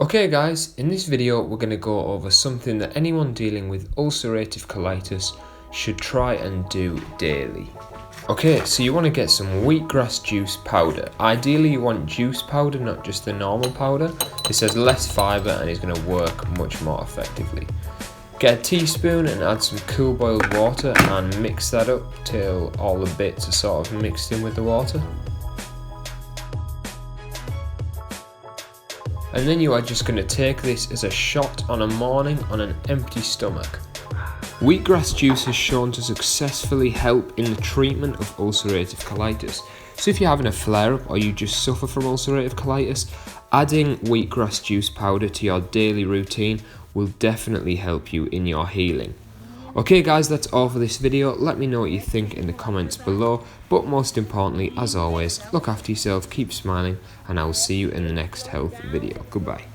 Okay guys, in this video we're going to go over something that anyone dealing with ulcerative colitis should try and do daily. Okay, so you want to get some wheatgrass juice powder. Ideally you want juice powder, not just the normal powder. This has less fibre and is going to work much more effectively. Get a teaspoon and add some cool boiled water and mix that up till all the bits are sort of mixed in with the water. And then you are just going to take this as a shot on a morning on an empty stomach. Wheatgrass juice has shown to successfully help in the treatment of ulcerative colitis. So if you're having a flare-up or you just suffer from ulcerative colitis, adding wheatgrass juice powder to your daily routine will definitely help you in your healing. Okay guys, that's all for this video. Let me know what you think in the comments below, but most importantly, as always, look after yourself, keep smiling, and I will see you in the next health video. Goodbye.